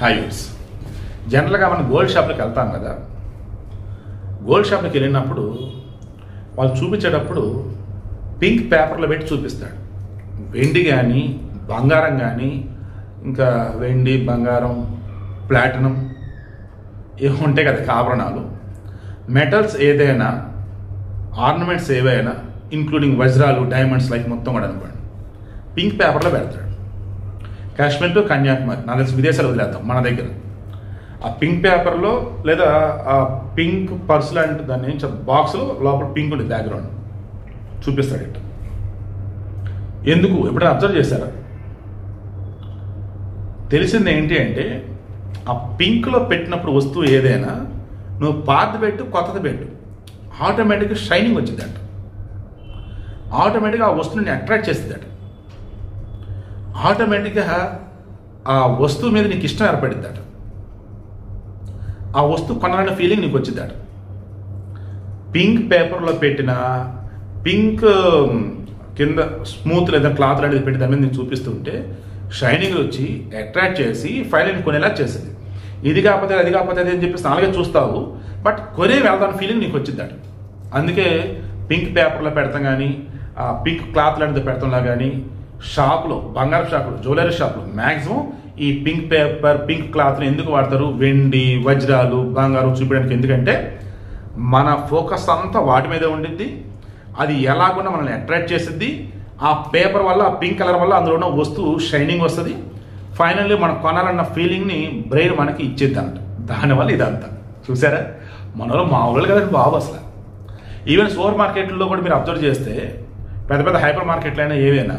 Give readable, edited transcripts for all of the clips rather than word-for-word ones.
Hi's జనరల్గా మనం gold షాప్లోకి వెళ్తాం కదా. గోల్డ్ షాప్లోకి వెళ్ళినప్పుడు వాళ్ళు చూపించేటప్పుడు పింక్ పేపర్లో పెట్టి చూపిస్తాడు. వెండి కానీ బంగారం కానీ ఇంకా వెండి బంగారం ప్లాటినం ఏమి ఉంటాయి కదా, ఆభరణాలు, మెటల్స్ ఏదైనా, ఆర్నమెంట్స్ ఏవైనా ఇంక్లూడింగ్ వజ్రాలు, డైమండ్స్ లైక్ మొత్తం కూడా అనుకోండి పింక్ పేపర్లో పెడతాడు. కాశ్మీర్ టు కన్యాకుమారి, నాకు తెలిసి విదేశాలు వదిలేద్దాం, మన దగ్గర ఆ పింక్ పేపర్లో లేదా ఆ పింక్ పర్స్ లాంటి దాన్ని బాక్స్లో లోపల పింక్ ఉంటుంది, బ్యాక్గ్రౌండ్ చూపిస్తాడు. ఇట్లా ఎందుకు ఎప్పుడైనా అబ్జర్వ్ చేశారా? తెలిసింది ఏంటి అంటే ఆ పింక్లో పెట్టినప్పుడు వస్తువు ఏదైనా నువ్వు పాతది పెట్టు కొత్తది పెట్టు, ఆటోమేటిక్గా షైనింగ్ వచ్చిందట, ఆటోమేటిక్గా ఆ వస్తువుని అట్రాక్ట్ చేస్తుందట, ఆటోమేటిక్గా ఆ వస్తువు మీద నీకు ఇష్టం ఏర్పడిద్దట, ఆ వస్తువు కొనాలనే ఫీలింగ్ నీకు వచ్చిందట. పింక్ పేపర్లో పెట్టిన పింక్ కింద స్మూత్ లేదా క్లాత్ అనేది పెట్టి దాని మీద నేను చూపిస్తుంటే షైనింగ్ వచ్చి అట్రాక్ట్ చేసి ఫైలింగ్ కొనేలా చేస్తుంది. ఇది కాకపోతే అది కాకపోతే అది అని చెప్పేసి నాలుగే చూస్తావు, బట్ కొనే వెళ్దాం ఫీలింగ్ నీకు వచ్చిందట. అందుకే పింక్ పేపర్లో పెడతాం కానీ ఆ పింక్ క్లాత్ లాంటిది పెడతాంలా కానీ షాపులో, బంగారు షాపులో, జ్యువెలరీ షాపులో మ్యాక్సిమం ఈ పింక్ పేపర్ పింక్ క్లాత్ని ఎందుకు వాడతారు? వెండి, వజ్రాలు, బంగారం చూపించడానికి. ఎందుకంటే మన ఫోకస్ అంతా వాటి మీదే ఉండిద్ది, అది ఎలాగున్నా మనల్ని అట్రాక్ట్ చేసిద్ది. ఆ పేపర్ వల్ల, ఆ పింక్ కలర్ వల్ల అందులో ఉన్న వస్తువు షైనింగ్ వస్తుంది. ఫైనల్లీ మనం కొనాలన్న ఫీలింగ్ని బ్రెయిన్ మనకి ఇచ్చేద్ది అంట. దానివల్ల ఇదంతా చూసారా, మనలో మామూలు కదండి బాబు. అసలు ఈవెన్ సూపర్ మార్కెట్లో కూడా మీరు అబ్జర్వ్ చేస్తే పెద్ద పెద్ద హైపర్ మార్కెట్లు అయినా ఏవైనా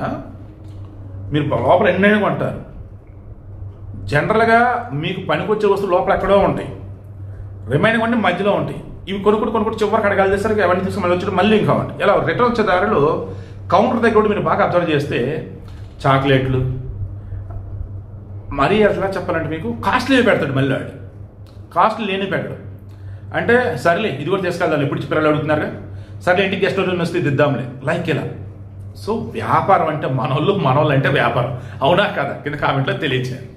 మీరు లోపల ఎన్నైనా కొంటారు. జనరల్గా మీకు పనికొచ్చే వస్తువులు లోపల ఎక్కడో ఉంటాయి, రిమైనింగ్ అంటే మధ్యలో ఉంటాయి. ఇవి కొనుక్కుంటూ చివరికి అడగాలి చేస్తారు, అవన్నీ తీసుకుని మళ్ళీ వచ్చి మళ్ళీ ఇంకా ఉంటాయి. ఇలా రిటర్న్ వచ్చే దారిలో కౌంటర్ దగ్గర కూడా మీరు బాగా అబ్జర్వ్ చేస్తే చాక్లెట్లు మరీ అట్లా చెప్పాలంటే మీకు కాస్ట్లీ పెడతాడు. మళ్ళీ వాడు కాస్ట్లీ లేని పెట్టడు. అంటే సరేలే ఇది కూడా తీసుకెళ్దాం, ఎప్పుడు పిల్లలు అడుగుతున్నారుగా, సరే ఇంటికి గెస్ట్ రోజు వస్తే ఇది ఇద్దాంలే, లైక్ ఇలా. సో వ్యాపారం అంటే మనోళ్ళు అంటే వ్యాపారం, అవునా కదా? కింద కామెంట్లో తెలియచేయండి.